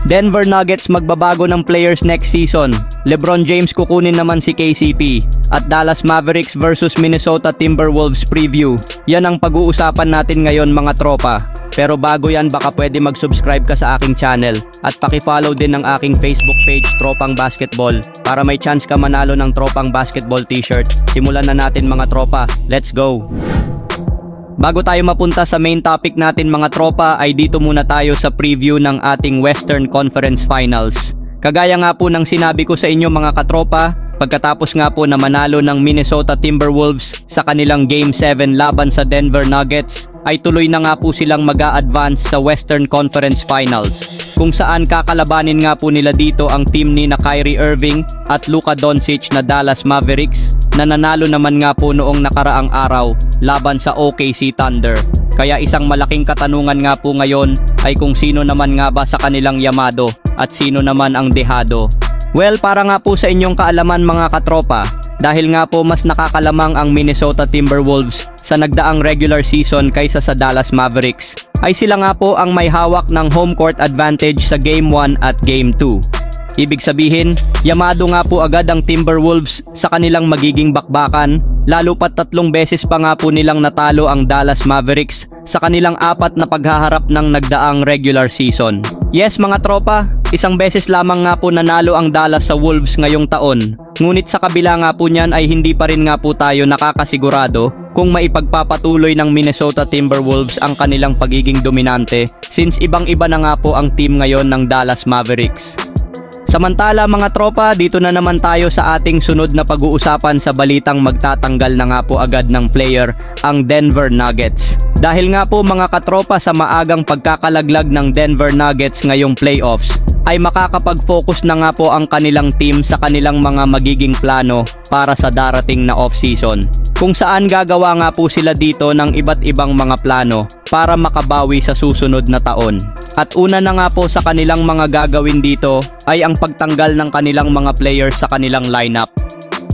Denver Nuggets magbabago ng players next season. LeBron James kukunin naman si KCP. At Dallas Mavericks versus Minnesota Timberwolves preview. Yan ang pag-uusapan natin ngayon mga tropa. Pero bago yan, baka pwede mag-subscribe ka sa aking channel. At paki-follow din ang aking Facebook page, Tropang Basketball. Para may chance ka manalo ng Tropang Basketball t-shirt. Simulan na natin mga tropa. Let's go! Bago tayo mapunta sa main topic natin mga tropa, ay dito muna tayo sa preview ng ating Western Conference Finals. Kagaya nga po ng sinabi ko sa inyo mga katropa, pagkatapos nga po na manalo ng Minnesota Timberwolves sa kanilang Game 7 laban sa Denver Nuggets, ay tuloy na nga po silang mag-a-advance sa Western Conference Finals. Kung saan kakalabanin nga po nila dito ang team ni na Kyrie Irving at Luka Doncic na Dallas Mavericks, na nanalo naman nga po noong nakaraang araw laban sa OKC Thunder. Kaya isang malaking katanungan nga po ngayon ay kung sino naman nga ba sa kanilang yamado at sino naman ang dehado. Well, para nga po sa inyong kaalaman mga katropa, dahil nga po mas nakakalamang ang Minnesota Timberwolves sa nagdaang regular season kaysa sa Dallas Mavericks, ay sila nga po ang may hawak ng home court advantage sa Game 1 at Game 2. Ibig sabihin, yamado nga po agad ang Timberwolves sa kanilang magiging bakbakan, lalo pat 3 beses pa nga po nilang natalo ang Dallas Mavericks sa kanilang 4 na paghaharap ng nagdaang regular season. Yes mga tropa, 1 beses lamang nga po nanalo ang Dallas sa Wolves ngayong taon. Ngunit sa kabila nga po niyan ay hindi pa rin nga po tayo nakakasigurado kung maipagpapatuloy ng Minnesota Timberwolves ang kanilang pagiging dominante, since ibang-iba na nga po ang team ngayon ng Dallas Mavericks. Samantala mga tropa, dito na naman tayo sa ating sunod na pag-uusapan sa balitang magtatanggal na nga po agad ng player ang Denver Nuggets. Dahil nga po mga katropa sa maagang pagkakalaglag ng Denver Nuggets ngayong playoffs, ay makakapag-focus na nga po ang kanilang team sa kanilang mga magiging plano para sa darating na off-season. Kung saan gagawa nga po sila dito ng iba't ibang mga plano para makabawi sa susunod na taon. At una na nga po sa kanilang mga gagawin dito ay ang pagtanggal ng kanilang mga players sa kanilang lineup.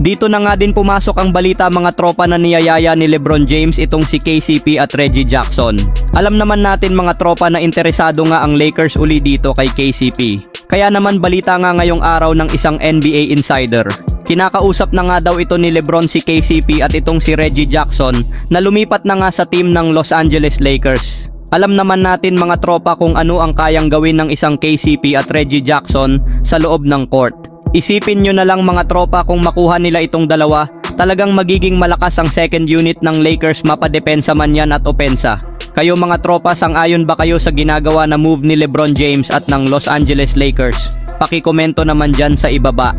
Dito na nga din pumasok ang balita mga tropa na niyayaya ni LeBron James itong si KCP at Reggie Jackson. Alam naman natin mga tropa na interesado nga ang Lakers uli dito kay KCP. Kaya naman balita nga ngayong araw ng isang NBA insider. Kinakausap na nga daw ito ni LeBron si KCP at itong si Reggie Jackson na lumipat na nga sa team ng Los Angeles Lakers. Alam naman natin mga tropa kung ano ang kayang gawin ng isang KCP at Reggie Jackson sa loob ng court. Isipin nyo na lang mga tropa kung makuha nila itong dalawa, talagang magiging malakas ang second unit ng Lakers, mapadepensa man yan at opensa. Kayo mga tropa, sang-ayon ba kayo sa ginagawa na move ni LeBron James at ng Los Angeles Lakers? Pakikomento naman dyan sa ibaba.